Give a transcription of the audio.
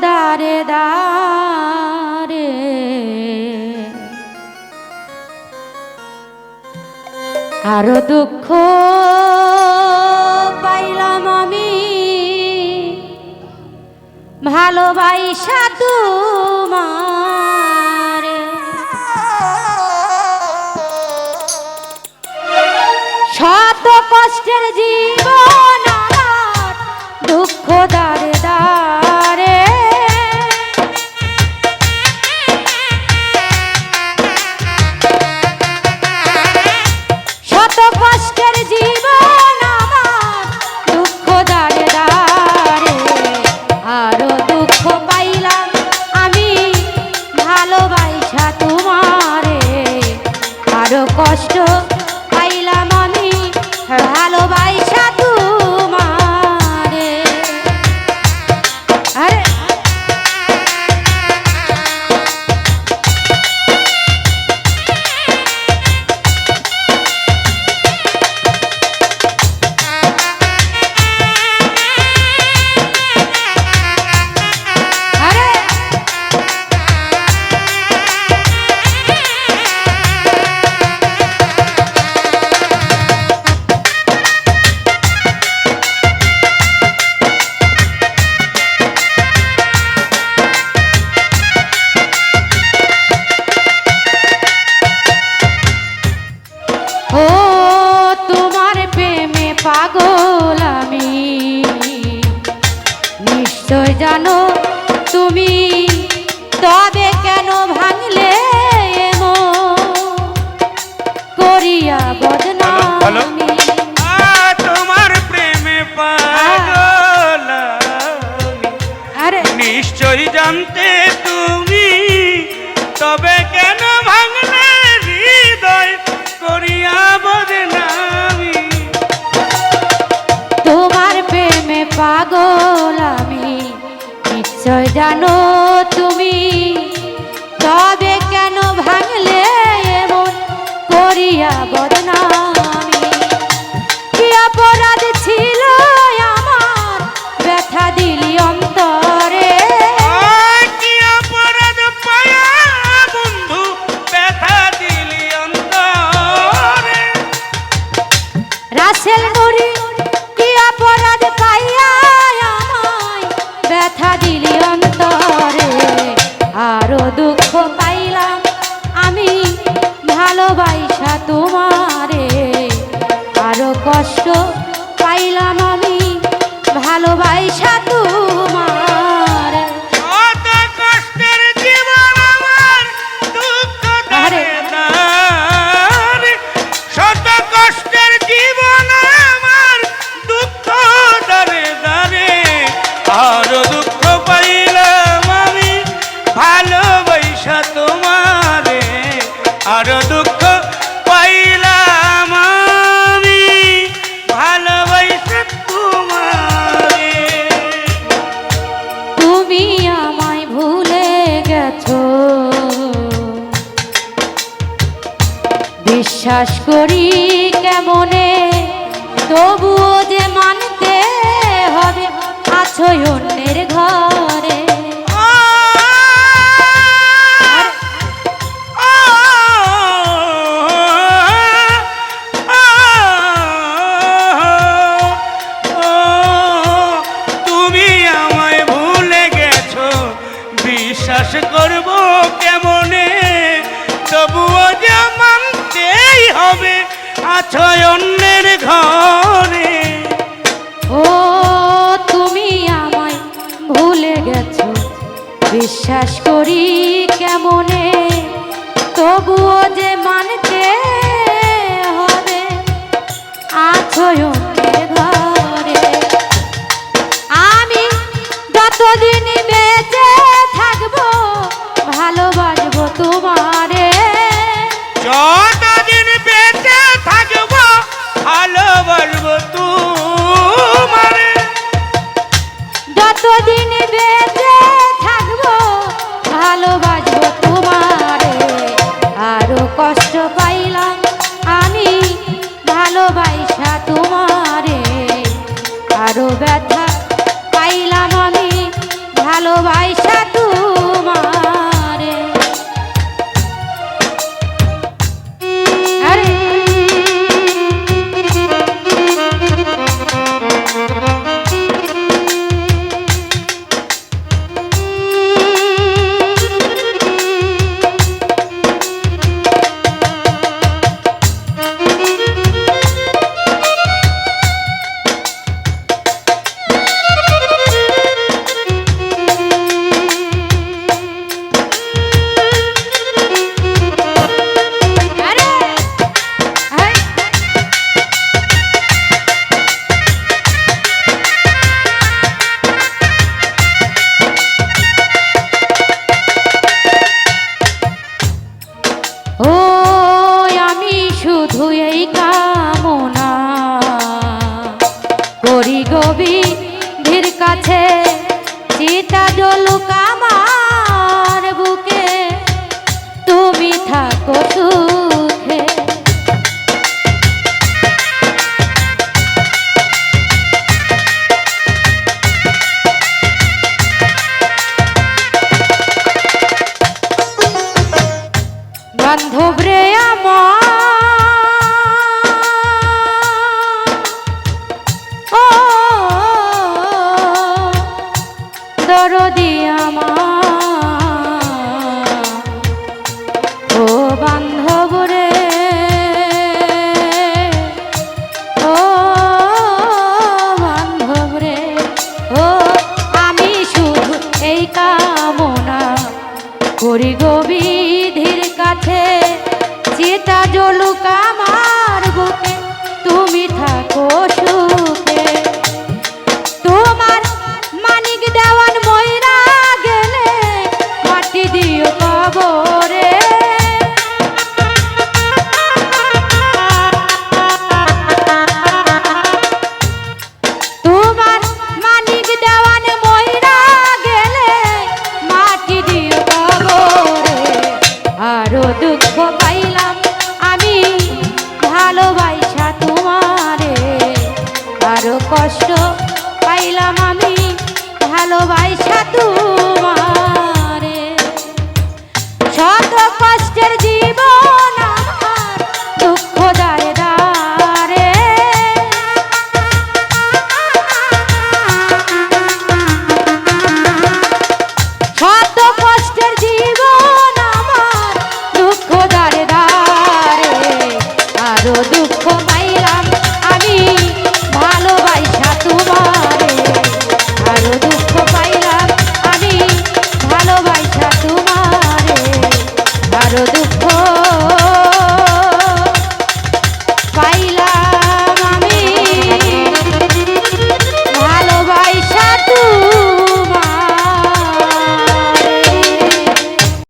দারে দারে আরো দুঃখ পাইলাম আমি ভালোবাসা তোমারে। শত কষ্টের জীবন আমার দুঃখ দারে দারে শত কষ্টের জীবন আমার দুঃখ দারে দারে আরো দুঃখ পাইলাম আমি ভালোবাসা তোমারে। আরো কষ্ট পাইলাম আমি ভালোবাসা তোমারে। আরে পাগল আমি নিশ্চয় জানো তুমি, তবে কেন ভাঙলে করিয়া বদনামি। তোমার প্রেমে পাগল আরে নিশ্চয় জানতে তুমি, তবে কেন ভাঙলে হৃদয় করিয়া বদনামি। তোমার প্রেমে পাগল আমি নিশ্চয় জানো তুমি, তবে কেন ভাঙলে এমন করিয়া বদনামি। কি অপরাধ ছিল আমার ব্যথা দিলি অন্তরে, কি অপরাধ পায়া বন্ধু ব্যথা দিলি অন্তরে। রাসেল নুরি কি অপরাধ পাইয়া আমায় ব্যথা দিলি অন্তরে। আরো দুঃখ পাইলাম আমি ভালোবাসা তোমারে। আরো কষ্ট পাইলাম আমি ভালোবাসা তোমারে। কত কষ্টের জীবন আমার দুঃখ দারে দারে, শত কষ্টের জীবন আমার দুঃখ দারে দারে। আরো দুঃখ পাইলাম আমি ভালোবাসা তোমারে। আরো দুঃখ পাইলাম আমি ভালোবাসা তোমারে। তুমি আমায় ভুলে গেছো, বিশ্বাস করি কেমনে, তবুও যে মানতে হবে আছো অন্যের ঘরে। তুমি আমায় ভুলে গেছো, বিশ্বাস করব কেমনে, তবুও যে মানতেই হবে আছো অন্যের ঘরে। ও তুমি আমায় ভুলে গেছো, বিশ্বাস করি কেমনে, তবুও যে মানতে হবে আছো অন্যের ঘরে। আমি যতদিন বেঁচে থাকবো ভালোবাসবো তোমারে। যতদিন বেঁচে থাকবো ভালোবাসবো তোমারে। যতদিন বেঁচে থাকবো ভালোবাসবো তোমারে। আরো কষ্ট পাইলাম আমি ভালোবাসা তোমারে। আরো ব্যথা পাইলাম আমি ভালোবাসা শুধু এই কামনা করি গভীর কাছে চিতা জলুক আমার বুকে তুমি থাকো সুখে। বান্ধব রে আমার ও দরদি আমার ও বান্ধব রে ও বান্ধব রে ও আমি শুধু এই কামনা করি গভীর কাছে চিতা জলুক আমার বুকে তুমি থাকো সুখে। তোমার মানিক দেওয়ান ময়রা গেলে মাটি দিও কবরে তোমার মানিক দেওয়ান ময়রা গেলে মাটি দিও কবরে। আরো দুঃখ পাইলাম আমি ভালোবাসা তোমারে আরো কষ্ট পাইলাম আমি ভালোবাসা তোমারে। শত কষ্টের জীবন আমার দুঃখ দারে দারে শত কষ্টের জীবন আমার দুঃখ দারে দারে আরো দুঃখ পাইলাম আমি ভালোবাসা তোমারে আরো দুঃখ পাইলাম আমি ভালোবাসা তোমারে আরো দুঃখ